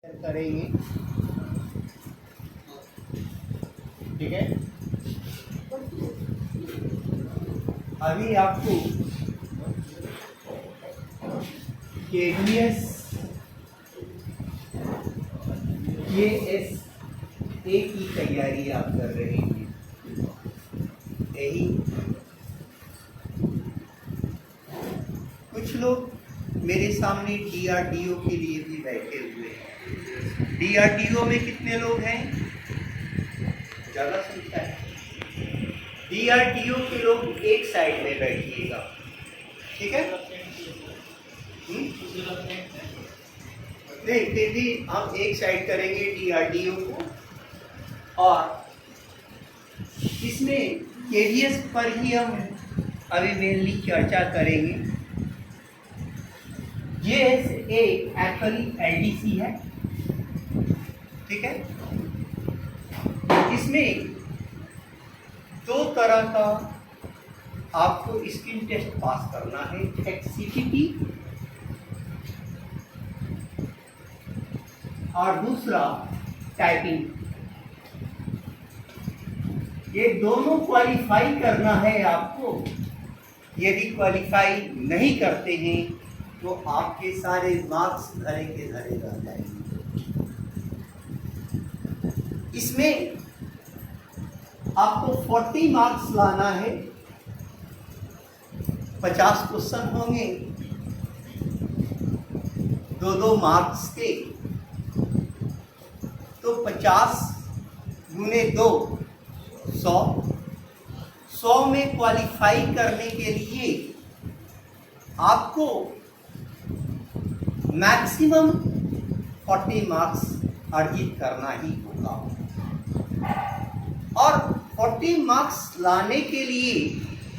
करेंगे। ठीक है, अभी आपको KVS KSA की तैयारी आप कर रहे हैं, यही कुछ लोग मेरे सामने DRDO के लिए भी बैठे हुए हैं। DRDO में कितने लोग हैं? ज़्यादा संख्या है। DRDO के लोग एक साइड में बैठिएगा, ठीक है? नहीं, फिर भी हम एक साइड करेंगे DRDO को, और इसमें KVS पर ही हम अभी मेनली चर्चा करेंगे। ये एक्चुअली LDC है, ठीक है? इसमें दो तरह का आपको स्किन टेस्ट पास करना है, एक CPT और दूसरा टाइपिंग। ये दोनों क्वालिफाई करना है आपको। यदि क्वालिफाई नहीं करते हैं तो आपके सारे मार्क्स धरे के धरे रह जाएंगे। इसमें आपको 40 मार्क्स लाना है, 50 क्वेश्चन होंगे, दो मार्क्स के, तो 50 गुने 2 100 में क्वालिफाई करने के लिए आपको मैक्सिमम 40 मार्क्स अर्जित करना ही होगा। और 40 मार्क्स लाने के लिए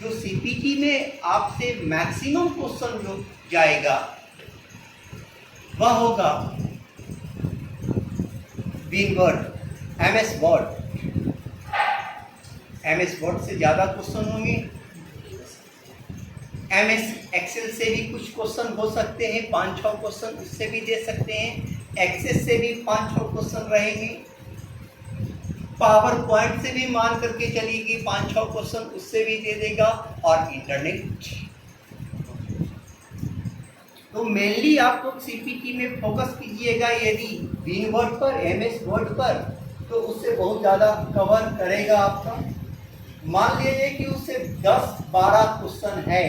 जो CPT में आपसे मैक्सिमम क्वेश्चन जो जाएगा वह होगा windward, MS word. MS word से ज़्यादा क्वेश्चन होंगे। MS एक्सेल से भी कुछ क्वेश्चन हो सकते हैं, 5-6 क्वेश्चन उससे भी दे सकते हैं। एक्सेस से भी 5-6 क्वेश्चन रहेंगे। पावर पॉइंट से भी मान करके चलिएगी 5-6 क्वेश्चन उससे भी दे देगा। और इंटरनेट, तो मेनली आप लोग CPT में फोकस कीजिएगा। यदि विन वर्ड पर, MS वर्ड पर, तो उससे बहुत ज़्यादा कवर करेगा आपका। मान लीजिए कि उससे 10-12 क्वेश्चन है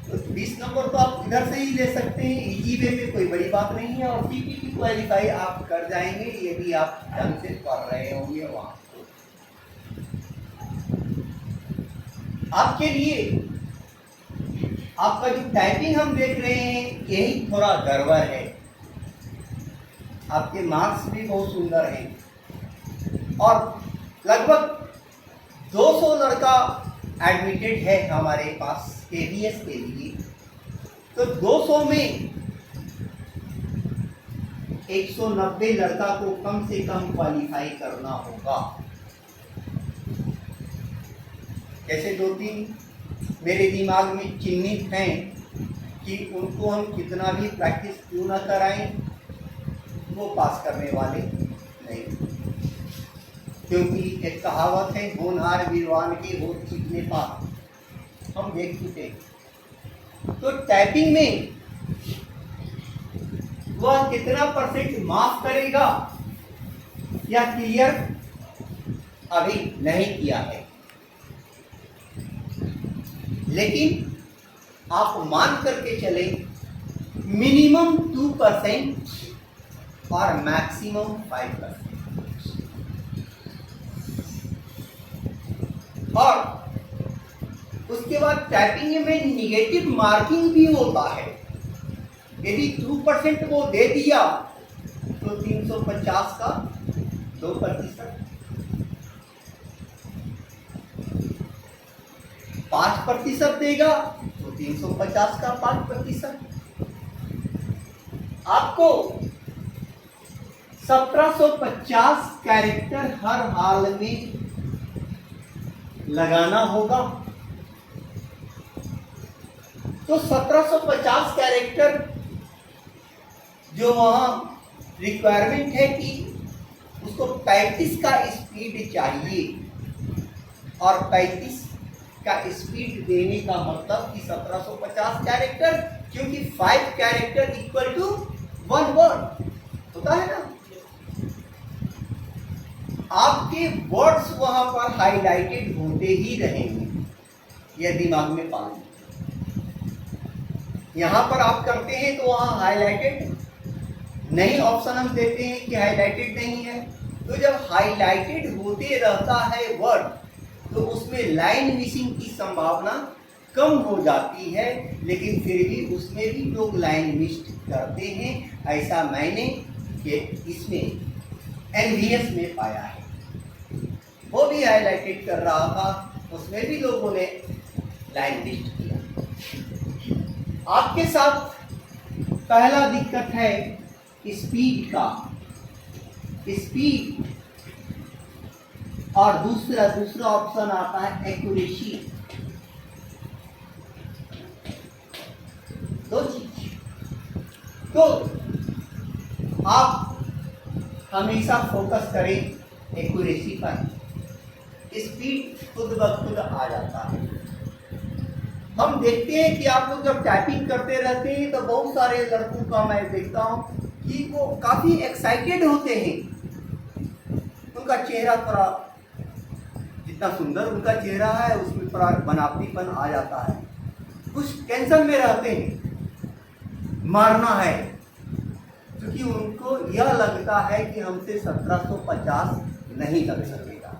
तो 20 नंबर तो आप इधर से ही ले सकते हैं, इजी वे में, कोई बड़ी बात नहीं है। और CPT क्वालिफाई आप कर जाएंगे यदि आप ढंग से कर रहे होंगे। वहाँ आपके लिए आपका जो टाइपिंग हम देख रहे हैं यही थोड़ा गड़बड़ है। आपके मार्क्स भी बहुत सुंदर हैं और लगभग 200 लड़का एडमिटेड है हमारे पास KVS के लिए। तो 200 में 190 लड़का को कम से कम क्वालिफाई करना होगा। जैसे 2-3 मेरे दिमाग में चिन्हित हैं कि उनको हम कितना भी प्रैक्टिस क्यों ना कराएं, वो पास करने वाले नहीं। क्योंकि एक कहावत है, होनहार वीरवान के होठ चीखने पार, हम देख चुके। तो टाइपिंग में वह कितना % माफ करेगा या क्लियर अभी नहीं किया है, लेकिन आप मान करके चले मिनिमम 2% और मैक्सिमम 5%। और उसके बाद टाइपिंग में निगेटिव मार्किंग भी होता है। यदि 2% वो दे दिया तो 350 का 2%, 5% देगा तो 350 का 5%। आपको 1750 कैरेक्टर हर हाल में लगाना होगा। तो 1750 कैरेक्टर जो वहाँ रिक्वायरमेंट है कि उसको 35 का स्पीड चाहिए, और 35 का स्पीड देने का मतलब कि 1750 कैरेक्टर, क्योंकि 5 कैरेक्टर इक्वल टू 1 वर्ड होता है ना। आपके वर्ड्स वहां पर हाईलाइटेड होते ही रहेंगे, यह दिमाग में पाएं। यहां पर आप करते हैं तो वहां हाईलाइटेड नहीं, ऑप्शन हम देते हैं कि हाईलाइटेड नहीं है। तो जब हाईलाइटेड होते रहता है वर्ड, तो उसमें लाइन मिसिंग की संभावना कम हो जाती है, लेकिन फिर भी उसमें भी लोग लाइन मिस करते हैं। ऐसा मैंने इसमें एनवीएस में पाया है, वो भी हाईलाइटेड कर रहा था, उसमें भी लोगों ने लाइन मिस किया। आपके साथ पहला दिक्कत है स्पीड का, स्पीड, और दूसरा ऑप्शन आता है एक्यूरेसी। दो चीज। तो आप हमेशा फोकस करें एक्यूरेसी पर, स्पीड खुद ब खुद आ जाता है। हम देखते हैं कि आप लोग जब टाइपिंग करते रहते हैं तो बहुत सारे लड़कों का मैं देखता हूं कि वो काफी एक्साइटेड होते हैं, उनका चेहरा थोड़ा, जितना सुंदर उनका चेहरा है उसमें थोड़ा बनावटीपन आ जाता है, कुछ टेंशन में रहते हैं, मारना है, क्योंकि उनको यह लगता है कि हमसे 1750 नहीं लग सकेगा।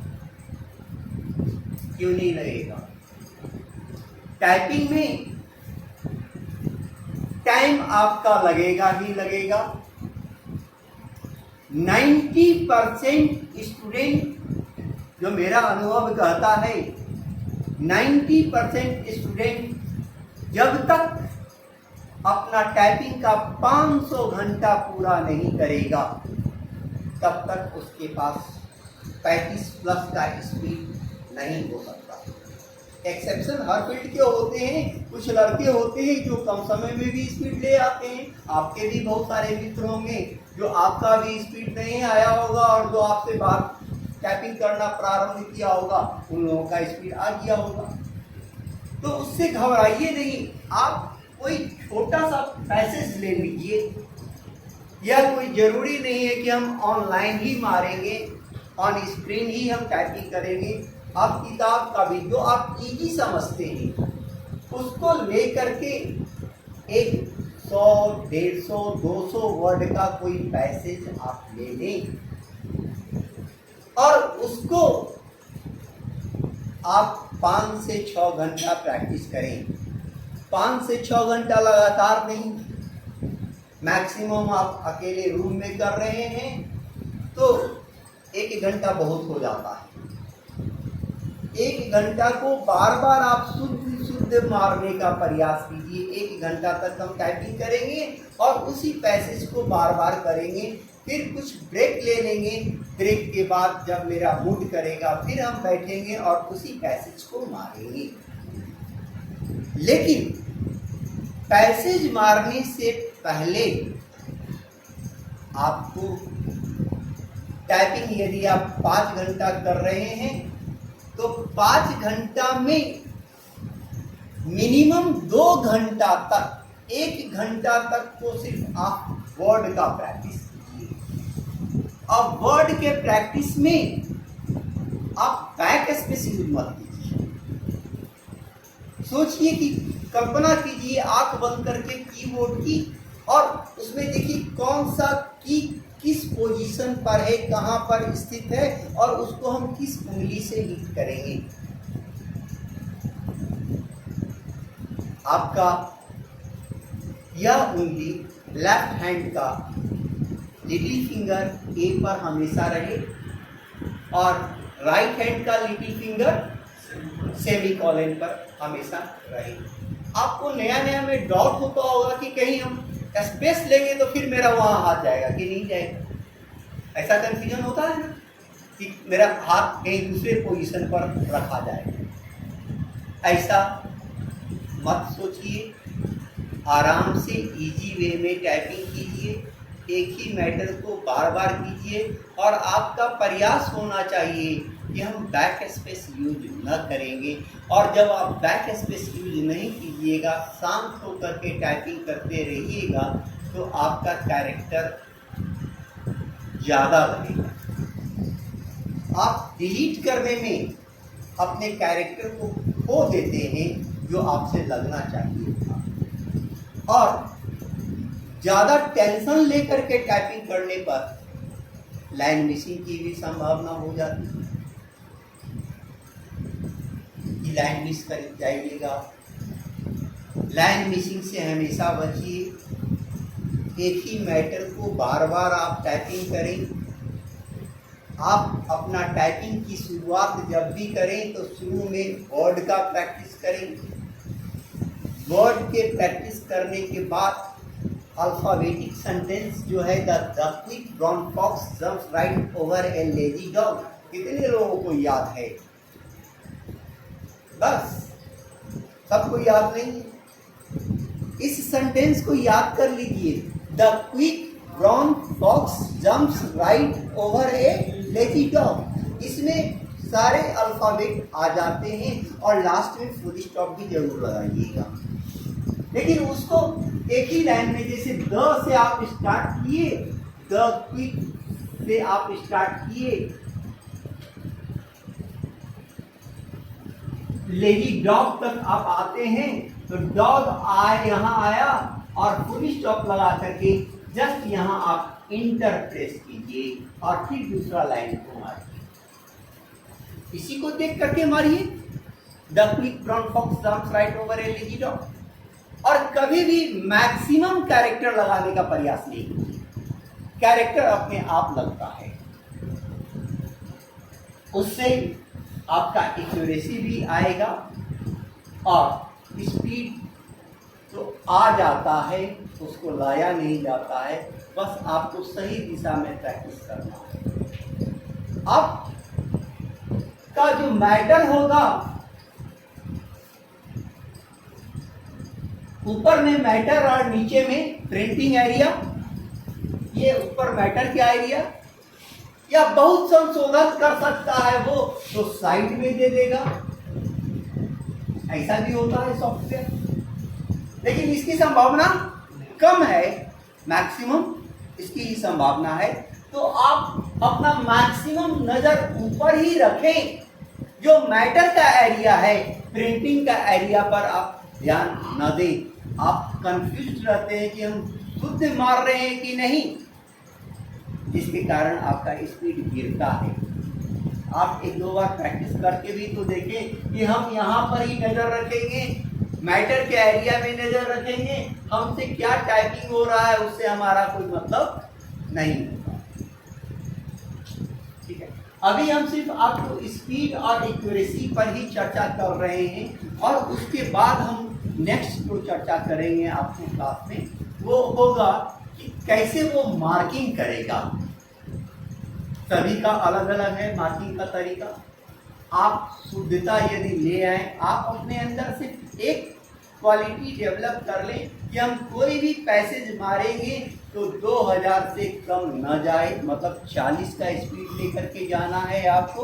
क्यों नहीं लगेगा? टाइपिंग में टाइम आपका लगेगा ही लगेगा। 90% स्टूडेंट, जो मेरा अनुभव कहता है, 90% स्टूडेंट जब तक अपना टाइपिंग का 500 घंटा पूरा नहीं करेगा, तब तक उसके पास 35 प्लस का स्पीड नहीं हो सकता। एक्सेप्शन हर फील्ड के होते हैं, कुछ लड़के होते हैं जो कम समय में भी स्पीड ले आते हैं। आपके भी बहुत सारे मित्र होंगे जो आपका भी स्पीड नहीं आया होगा, और जो आपसे बात टाइपिंग करना प्रारंभ किया होगा उन लोगों का स्पीड आ गया होगा। तो उससे घबराइए नहीं, आप कोई छोटा सा पैसेज ले लीजिए। यह कोई जरूरी नहीं है कि हम ऑनलाइन ही मारेंगे, ऑन स्क्रीन ही हम टाइपिंग करेंगे। आप किताब का भी जो आप इजी समझते हैं उसको ले करके एक 100, 150, 200 वर्ड का कोई पैसेज आप ले लें, और उसको आप 5 से 6 घंटा प्रैक्टिस करें। 5 से 6 घंटा लगातार नहीं, मैक्सिमम आप अकेले रूम में कर रहे हैं तो 1 घंटा बहुत हो जाता है। 1 घंटा को बार बार आप शुद्ध मारने का प्रयास कीजिए। 1 घंटा तक हम टाइपिंग करेंगे और उसी पैसेज को बार बार करेंगे, फिर कुछ ब्रेक ले लेंगे। ब्रेक के बाद जब मेरा मूड करेगा फिर हम बैठेंगे और उसी पैसेज को मारेंगे। लेकिन पैसेज मारने से पहले आपको टाइपिंग, यदि आप 5 घंटा कर रहे हैं तो 5 घंटा में मिनिमम 2 घंटा तक, 1 घंटा तक तो सिर्फ आप वर्ड का प्रैक्टिस कीजिए। अब वर्ड के प्रैक्टिस में आप बैक स्पेस यूज मत कीजिए। सोचिए कि कल्पना कीजिए आंख बंद करके कीबोर्ड की, और उसमें देखिए कौन सा की किस पोजीशन पर है, कहां पर स्थित है, और उसको हम किस उंगली से हिट करेंगे। आपका यह उंगली लेफ्ट हैंड का लिटिल फिंगर ए पर हमेशा रहे, और राइट हैंड का लिटिल फिंगर सेमीकोलन पर हमेशा रहे। आपको नया नया में डाउट होता होगा कि कहीं हम स्पेस लेंगे तो फिर मेरा वहां हाथ जाएगा कि नहीं जाएगा। ऐसा कंफ्यूजन होता है ना कि मेरा हाथ कहीं दूसरे पोजीशन पर रखा जाएगा। ऐसा मत सोचिए, आराम से इजी वे में टाइपिंग कीजिए। एक ही मैटर को बार बार कीजिए और आपका प्रयास होना चाहिए कि हम बैक स्पेस यूज न करेंगे। और जब आप बैक स्पेस यूज नहीं कीजिएगा, शांत होकर के टाइपिंग करते रहिएगा, तो आपका कैरेक्टर ज़्यादा लगेगा। आप डिलीट करने में अपने कैरेक्टर को खो देते हैं जो आपसे लगना चाहिए था। और ज़्यादा टेंशन लेकर के टाइपिंग करने पर लाइन मिसिंग की भी संभावना हो जाती है कि लाइन मिस कर जाइएगा। लाइन मिसिंग से हमेशा बचिए। एक ही मैटर को बार बार आप टाइपिंग करें। आप अपना टाइपिंग की शुरुआत जब भी करें तो शुरू में वर्ड का प्रैक्टिस करें। वर्ड के प्रैक्टिस करने के बाद अल्फ़ाबेटिक सेंटेंस जो है the quick brown fox jumps right over a lazy dog, कितने लोगों को याद है? बस सबको याद नहीं है। इस सेंटेंस को याद कर लीजिए, the quick brown fox jumps right over a lazy dog. इसमें सारे अल्फ़ाबेट आ जाते हैं और लास्ट में फुल स्टॉप भी जरूर लगाइएगा। लेकिन उसको एक ही लाइन में, जैसे द से आप स्टार्ट किए, द क्विक से आप स्टार्ट किए, लेजी डॉग तक आप आते हैं तो डॉग आए यहाँ आया और फुल स्टॉप लगा करके जस्ट यहाँ आप इंटर प्रेस कीजिए और फिर दूसरा लाइन को मारिए। इसी को देख करके मारिए, the quick brown fox jumps right over a lazy dog. और कभी भी मैक्सिमम कैरेक्टर लगाने का प्रयास नहीं कीजिए। कैरेक्टर अपने आप लगता है, उससे आपका एक्यूरेसी भी आएगा और स्पीड तो आ जाता है, उसको लाया नहीं जाता है। बस आपको सही दिशा में प्रैक्टिस करना है। अब का जो मैटर होगा, ऊपर में मैटर और नीचे में प्रिंटिंग एरिया, ये ऊपर मैटर का एरिया, या बहुत संशोधन कर सकता है वो तो साइड में दे देगा। ऐसा भी होता है सॉफ्टवेयर, लेकिन इसकी संभावना कम है, मैक्सिमम इसकी ही संभावना है। तो आप अपना मैक्सिमम नजर ऊपर ही रखें। जो मैटर का एरिया है, प्रिंटिंग का एरिया पर आप ध्यान न दें। आप कंफ्यूज रहते हैं कि हम शुद्ध मार रहे हैं कि नहीं, जिसके कारण आपका स्पीड गिरता है। आप एक दो बार प्रैक्टिस करके भी तो देखें कि हम यहाँ पर ही नज़र रखेंगे, मैटर के एरिया में नज़र रखेंगे, हमसे क्या टाइपिंग हो रहा है उससे हमारा कोई मतलब नहीं होगा। ठीक है, अभी हम सिर्फ आपको स्पीड और एक्यूरेसी पर ही चर्चा कर रहे हैं और उसके बाद हम नेक्स्ट जो चर्चा करेंगे आपके क्लास में वो होगा कि कैसे वो मार्किंग करेगा। सभी का अलग अलग है मार्किंग का तरीका। आप शुद्धता यदि ले आए, आप अपने अंदर सिर्फ एक क्वालिटी डेवलप कर लें कि हम कोई भी पैसेज मारेंगे तो 2000 से कम न जाए, मतलब 40 का स्पीड लेकर के जाना है आपको।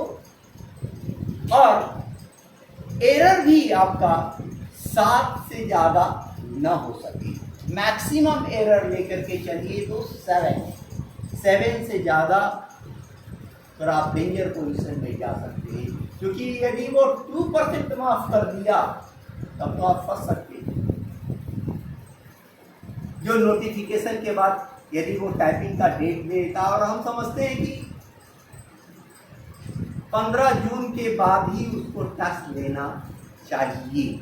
और एरर भी आपका 7 से ज़्यादा न हो सके। मैक्सिमम एरर लेकर के चलिए तो 7 से ज़्यादा फिर आप डेंजर पोजीशन में जा सकते हैं, क्योंकि यदि वो 2% माफ कर दिया तब तो आप फंस सकते हैं। जो नोटिफिकेशन के बाद यदि वो टाइपिंग का डेट देता और हम समझते हैं कि 15 जून के बाद ही उसको टेस्ट लेना चाहिए,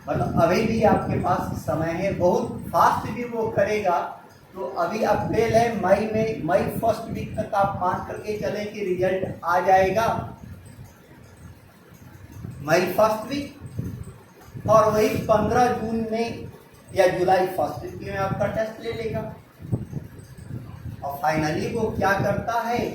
मतलब अभी भी आपके पास समय है, बहुत फास्ट भी वो करेगा। तो अभी अप्रैल है, मई फर्स्ट वीक तक आप मान करके चलें कि रिजल्ट आ जाएगा मई फर्स्ट वीक, और वही 15 जून में या जुलाई फर्स्ट वीक में आपका टेस्ट ले लेगा। और फाइनली वो क्या करता है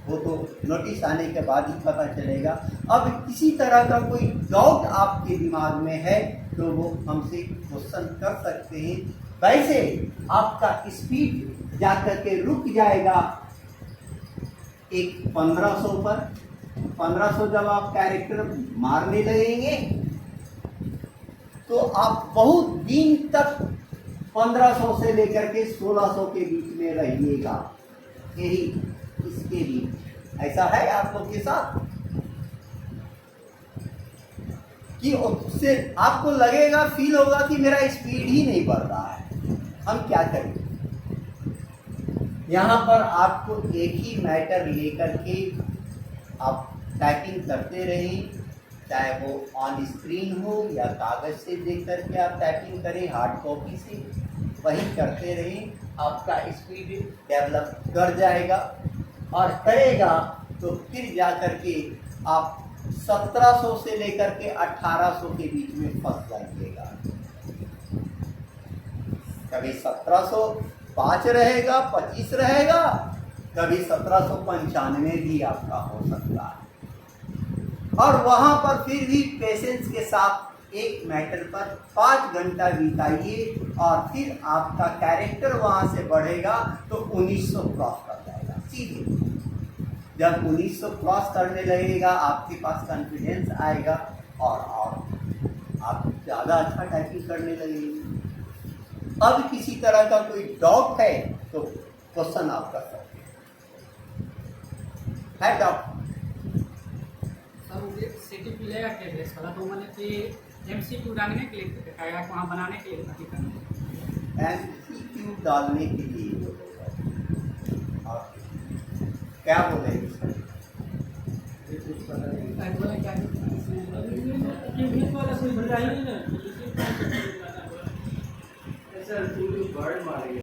वो तो नोटिस आने के बाद ही पता चलेगा। अब किसी तरह का कोई डाउट आपके दिमाग में है तो वो हमसे क्वेश्चन कर सकते हैं। वैसे आपका स्पीड जाकर के रुक जाएगा एक 1500 पर। 1500 जब आप कैरेक्टर मारने लगेंगे तो आप बहुत दिन तक 1500 से लेकर के 1600 के बीच में रहिएगा। यही इसके लिए ऐसा है आप लोग के साथ कि उससे आपको लगेगा, फील होगा कि मेरा स्पीड ही नहीं बढ़ रहा है। हम क्या करें? यहाँ पर आपको एक ही मैटर लेकर के आप टाइपिंग करते रहें, चाहे वो ऑन स्क्रीन हो या कागज़ से देख करके आप टाइपिंग करें, हार्ड कॉपी से, वही करते रहें। आपका स्पीड डेवलप कर जाएगा और करेगा तो फिर जा कर के आप 1700 से लेकर के 1800 के बीच में फंस जाइएगा। कभी 1705 रहेगा, 25 रहेगा, कभी 1795 भी आपका हो सकता है। और वहां पर फिर भी पेशेंस के साथ एक मैटर पर 5 घंटा बिताइए और फिर आपका कैरेक्टर वहां से बढ़ेगा तो 1900 क्रॉस कर जाएगा सीधे। जब 1900 क्रॉस करने लगेगा आपके पास कॉन्फिडेंस आएगा और आप ज़्यादा अच्छा टाइपिंग करने लगेंगे। अब किसी तरह का कोई डाउट है तो क्वेश्चन आप कर सकते हैं। डाउट सर मुझे सिटी मिलेगा टेबलेट्स वाला, तो मैंने कि MCQ डालने के लिए दिखाया, वहाँ बनाने के लिए नहीं करना है। MCQ डालने के लिए और क्या बोलेंगे सर? बोला क्या वाला कोई बता ही नहीं ना।